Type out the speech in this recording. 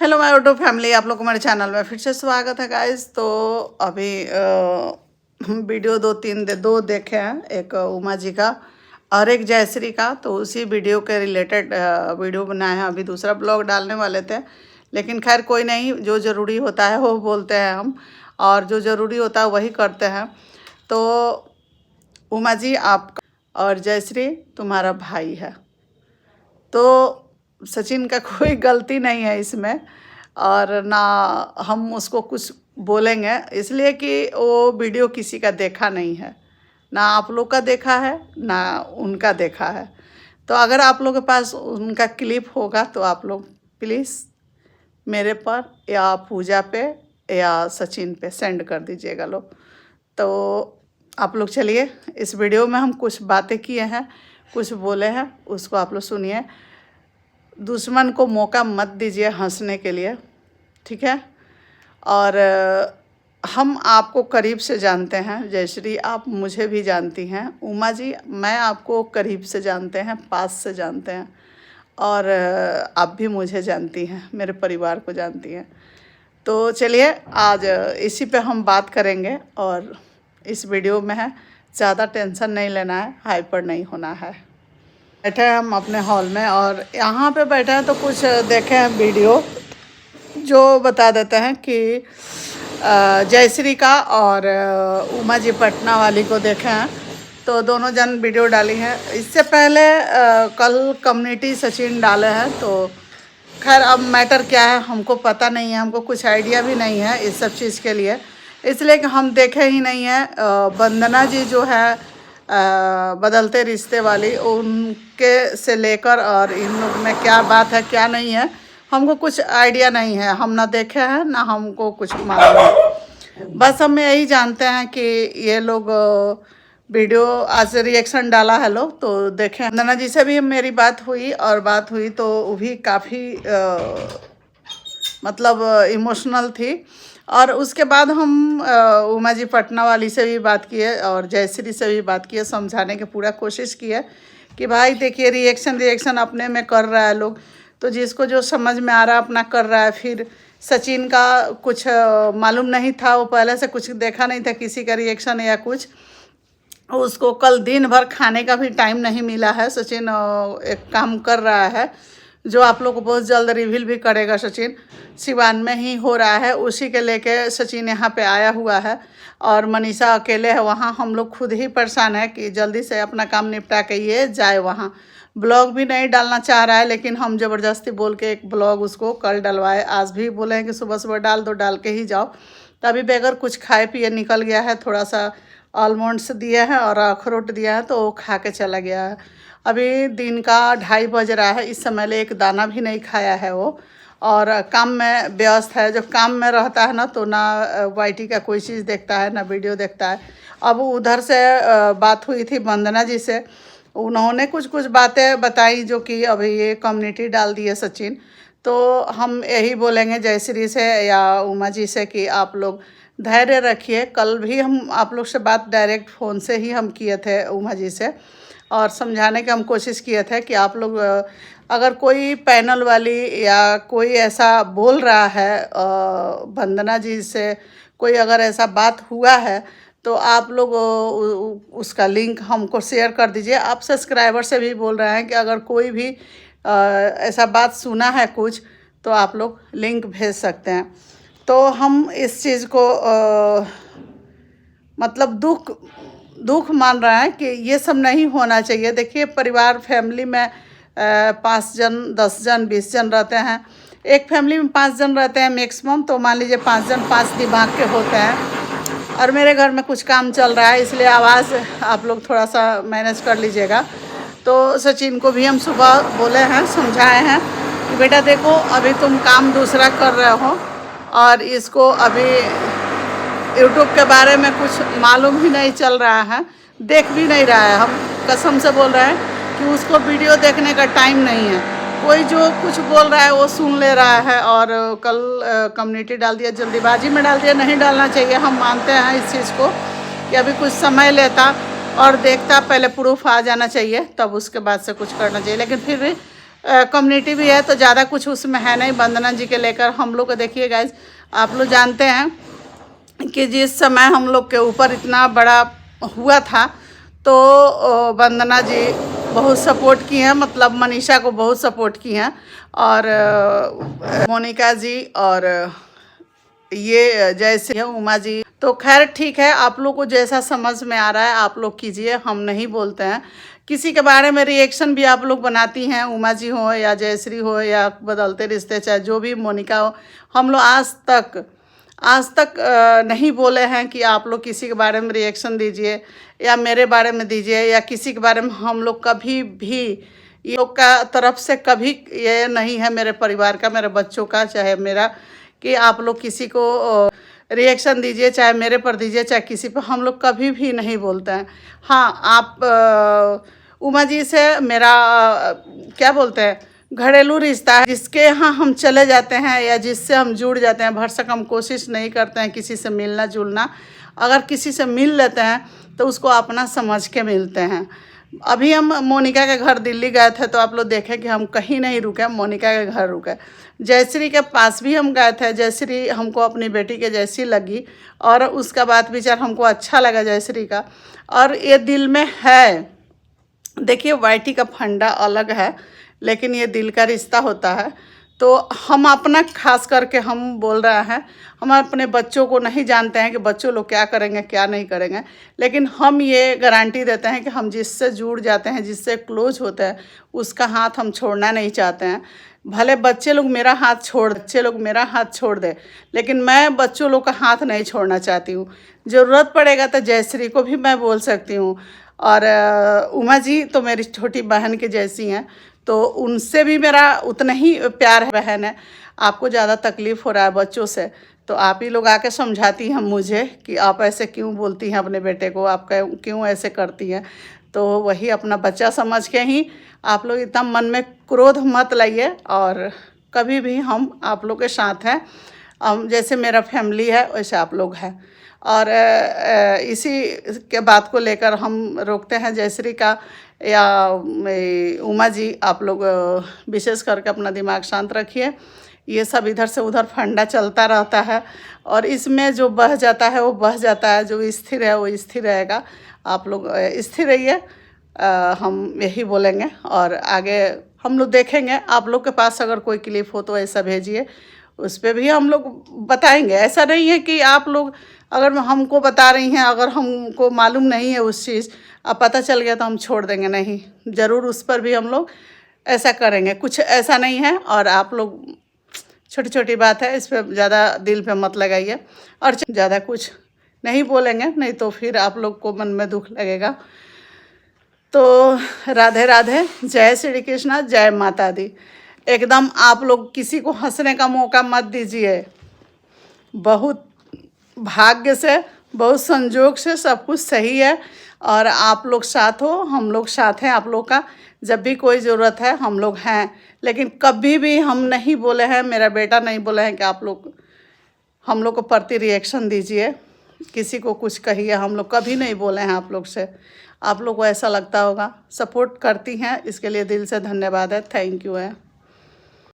Hello my YouTube family, आप लोग को हमारे चैनल में फिर से स्वागत है गाइस। तो अभी वीडियो दो देखे हैं, एक उमा जी का और एक जयश्री का। तो उसी वीडियो के रिलेटेड वीडियो बनाए हैं। अभी दूसरा ब्लॉग डालने वाले थे, लेकिन खैर कोई नहीं, जो ज़रूरी होता है वो बोलते हैं हम, और जो ज़रूरी होता है वही करते हैं। तो उमा जी आपका और जयश्री तुम्हारा भाई है, तो सचिन का कोई गलती नहीं है इसमें, और ना हम उसको कुछ बोलेंगे, इसलिए कि वो वीडियो किसी का देखा नहीं है, ना आप लोग का देखा है ना उनका देखा है। तो अगर आप लोग के पास उनका क्लिप होगा तो आप लोग प्लीज़ मेरे पर या पूजा पे या सचिन पे सेंड कर दीजिएगा लोग। तो आप लोग चलिए, इस वीडियो में हम कुछ बातें किए हैं, कुछ बोले हैं, उसको आप लोग सुनिए। दुश्मन को मौका मत दीजिए हंसने के लिए, ठीक है। और हम आपको करीब से जानते हैं, जयश्री आप मुझे भी जानती हैं, उमा जी मैं आपको करीब से जानते हैं, पास से जानते हैं, और आप भी मुझे जानती हैं, मेरे परिवार को जानती हैं। तो चलिए आज इसी पे हम बात करेंगे, और इस वीडियो में है ज़्यादा टेंशन नहीं लेना है, हाइपर नहीं होना है। बैठे हैं हम अपने हॉल में, और यहाँ पे बैठे हैं तो कुछ देखे हैं वीडियो जो बता देते हैं कि जयश्री का और उमा जी पटना वाली को देखे हैं। तो दोनों जन वीडियो डाली है। इससे पहले कल कम्युनिटी सचिन डाले हैं, तो खैर अब मैटर क्या है हमको पता नहीं है, हमको कुछ आइडिया भी नहीं है इस सब चीज़ के लिए, इसलिए कि हम देखे ही नहीं है। वंदना जी जो है बदलते रिश्ते वाली, उनके से लेकर और इन लोग में क्या बात है क्या नहीं है हमको कुछ आइडिया नहीं है, हम ना देखे हैं ना हमको कुछ मालूम है। बस हम यही जानते हैं कि ये लोग वीडियो आज रिएक्शन डाला है लोग, तो देखें। वंदना जी से भी मेरी बात हुई, और बात हुई तो वो भी काफ़ी मतलब इमोशनल थी। और उसके बाद हम उमा जी पटना वाली से भी बात किए और जयश्री से भी बात किए, समझाने की पूरा कोशिश की है कि भाई देखिए रिएक्शन अपने में कर रहा है लोग, तो जिसको जो समझ में आ रहा है अपना कर रहा है। फिर सचिन का कुछ मालूम नहीं था, वो पहले से कुछ देखा नहीं था किसी का रिएक्शन या कुछ। उसको कल दिन भर खाने का भी टाइम नहीं मिला है। सचिन एक काम कर रहा है जो आप लोग को बहुत जल्द रिवील भी करेगा। सचिन सिवान में ही हो रहा है, उसी के लेके सचिन यहाँ पे आया हुआ है, और मनीषा अकेले है वहाँ। हम लोग खुद ही परेशान है कि जल्दी से अपना काम निपटा के ये जाए वहाँ। ब्लॉग भी नहीं डालना चाह रहा है, लेकिन हम ज़बरदस्ती बोल के एक ब्लॉग उसको कल डलवाए। आज भी बोले हैं कि सुबह सुबह डाल दो, डाल के ही जाओ। तभी बगैर कुछ खाए पिए निकल गया है, थोड़ा सा आलमंड्स दिया है और अखरोट दिया है, तो वो खा के चला गया है। अभी दिन का 2:30 बज रहा है, इस समय ले एक दाना भी नहीं खाया है वो, और काम में व्यस्त है। जब काम में रहता है ना तो ना वाईटी का कोई चीज़ देखता है ना वीडियो देखता है। अब उधर से बात हुई थी वंदना जी से, उन्होंने कुछ बातें बताई जो कि अभी ये कम्युनिटी डाल दी है सचिन। तो हम यही बोलेंगे जयश्री से या उमा जी से कि आप लोग धैर्य रखिए। कल भी हम आप लोग से बात डायरेक्ट फ़ोन से ही हम किए थे उमा जी से, और समझाने की हम कोशिश किए थे कि आप लोग अगर कोई पैनल वाली या कोई ऐसा बोल रहा है वंदना जी से, कोई अगर ऐसा बात हुआ है तो आप लोग उसका लिंक हमको शेयर कर दीजिए। आप सब्सक्राइबर से भी बोल रहे हैं कि अगर कोई भी ऐसा बात सुना है कुछ, तो आप लोग लिंक भेज सकते हैं। तो हम इस चीज़ को मतलब दुख मान रहा है कि ये सब नहीं होना चाहिए। देखिए परिवार फैमिली में 5 जन 10 जन 20 जन रहते हैं, एक फैमिली में 5 जन रहते हैं मैक्सिमम, तो मान लीजिए 5 जन 5 दिमाग के होते हैं। और मेरे घर में कुछ काम चल रहा है, इसलिए आवाज़ आप लोग थोड़ा सा मैनेज कर लीजिएगा। तो सचिन को भी हम सुबह बोले हैं, समझाए हैं कि बेटा देखो अभी तुम काम दूसरा कर रहे हो, और इसको अभी यूट्यूब के बारे में कुछ मालूम ही नहीं चल रहा है, देख भी नहीं रहा है। हम कसम से बोल रहे हैं कि उसको वीडियो देखने का टाइम नहीं है। कोई जो कुछ बोल रहा है वो सुन ले रहा है, और कल कम्युनिटी डाल दिया, जल्दीबाजी में डाल दिया, नहीं डालना चाहिए। हम मानते हैं इस चीज़ को कि अभी कुछ समय लेता और देखता, पहले प्रूफ आ जाना चाहिए, तब उसके बाद से कुछ करना चाहिए। लेकिन फिर भी कम्युनिटी भी है, तो ज़्यादा कुछ उसमें है नहीं वंदना जी के लेकर। हम लोग को देखिए गाइज, आप लोग जानते हैं कि जिस समय हम लोग के ऊपर इतना बड़ा हुआ था तो वंदना जी बहुत सपोर्ट की हैं, मतलब मनीषा को बहुत सपोर्ट की हैं, और मोनिका जी और ये जैसे है उमा जी। तो खैर ठीक है, आप लोग को जैसा समझ में आ रहा है आप लोग कीजिए, हम नहीं बोलते हैं। किसी के बारे में रिएक्शन भी आप लोग बनाती हैं, उमा जी हो या जयश्री हो या बदलते रिश्ते चाहे जो भी मोनिका हो, हम लोग आज तक नहीं बोले हैं कि आप लोग किसी के बारे में रिएक्शन दीजिए या मेरे बारे में दीजिए या किसी के बारे में। हम लोग कभी भी ये लोग का तरफ से कभी ये नहीं है, मेरे परिवार का, मेरे बच्चों का, चाहे मेरा, कि आप लोग किसी को रिएक्शन दीजिए, चाहे मेरे पर दीजिए चाहे किसी पर, हम लोग कभी भी नहीं बोलते हैं। हाँ, आप उमा जी से मेरा क्या बोलते हैं घरेलू रिश्ता है, जिसके यहाँ हम चले जाते हैं या जिससे हम जुड़ जाते हैं, भरसक हम कोशिश नहीं करते हैं किसी से मिलना जुलना। अगर किसी से मिल लेते हैं तो उसको अपना समझ के मिलते हैं। अभी हम मोनिका के घर दिल्ली गए थे तो आप लोग देखें कि हम कहीं नहीं रुके, मोनिका के घर रुके। जयश्री के पास भी हम गए थे, जयश्री हमको अपनी बेटी के जैसी लगी और उसका बात विचार हमको अच्छा लगा जयश्री का, और ये दिल में है। देखिए वाईटी का फंडा अलग है, लेकिन ये दिल का रिश्ता होता है। तो हम अपना खास करके हम बोल रहे हैं, हम अपने बच्चों को नहीं जानते हैं कि बच्चों लोग क्या करेंगे क्या नहीं करेंगे, लेकिन हम ये गारंटी देते हैं कि हम जिससे जुड़ जाते हैं, जिससे क्लोज होते हैं, उसका हाथ हम छोड़ना नहीं चाहते हैं। भले बच्चे लोग मेरा हाथ छोड़ दे, लेकिन मैं बच्चों लोग का हाथ नहीं छोड़ना चाहती हूँ। ज़रूरत पड़ेगा तो जयश्री को भी मैं बोल सकती हूँ, और उमा जी तो मेरी छोटी बहन के जैसी हैं, तो उनसे भी मेरा उतना ही प्यार है। बहन है, आपको ज़्यादा तकलीफ़ हो रहा है बच्चों से, तो आप ही लोग आके समझाती हैं मुझे कि आप ऐसे क्यों बोलती हैं अपने बेटे को, आप क्यों ऐसे करती हैं। तो वही अपना बच्चा समझ के ही आप लोग इतना मन में क्रोध मत लाइए, और कभी भी हम आप लोग के साथ हैं। जैसे मेरा फैमिली है वैसे आप लोग हैं, और इसी के बात को लेकर हम रोकते हैं जयश्री का या उमा जी। आप लोग विशेष करके अपना दिमाग शांत रखिए। ये सब इधर से उधर फंडा चलता रहता है, और इसमें जो बह जाता है वो बह जाता है, जो स्थिर है वो स्थिर रहेगा। आप लोग स्थिर रहिए, हम यही बोलेंगे, और आगे हम लोग देखेंगे। आप लोग के पास अगर कोई क्लिप हो तो ऐसा भेजिए, उस पर भी हम लोग बताएंगे। ऐसा नहीं है कि आप लोग अगर हमको बता रही हैं, अगर हमको मालूम नहीं है उस चीज़, अब पता चल गया तो हम छोड़ देंगे, नहीं, ज़रूर उस पर भी हम लोग ऐसा करेंगे। कुछ ऐसा नहीं है, और आप लोग छोटी छोटी बात है, इस पर ज़्यादा दिल पे मत लगाइए, और ज़्यादा कुछ नहीं बोलेंगे, नहीं तो फिर आप लोग को मन में दुख लगेगा। तो राधे राधे, जय श्री कृष्णा, जय माता दी। एकदम आप लोग किसी को हंसने का मौका मत दीजिए। बहुत भाग्य से, बहुत संजोग से सब कुछ सही है, और आप लोग साथ हो, हम लोग साथ हैं आप लोग का। जब भी कोई ज़रूरत है हम लोग हैं, लेकिन कभी भी हम नहीं बोले हैं, मेरा बेटा नहीं बोले हैं कि आप लोग हम लोग को प्रति रिएक्शन दीजिए, किसी को कुछ कहिए, हम लोग कभी नहीं बोले हैं आप लोग से। आप लोग को ऐसा लगता होगा, सपोर्ट करती हैं, इसके लिए दिल से धन्यवाद है, थैंक यू है।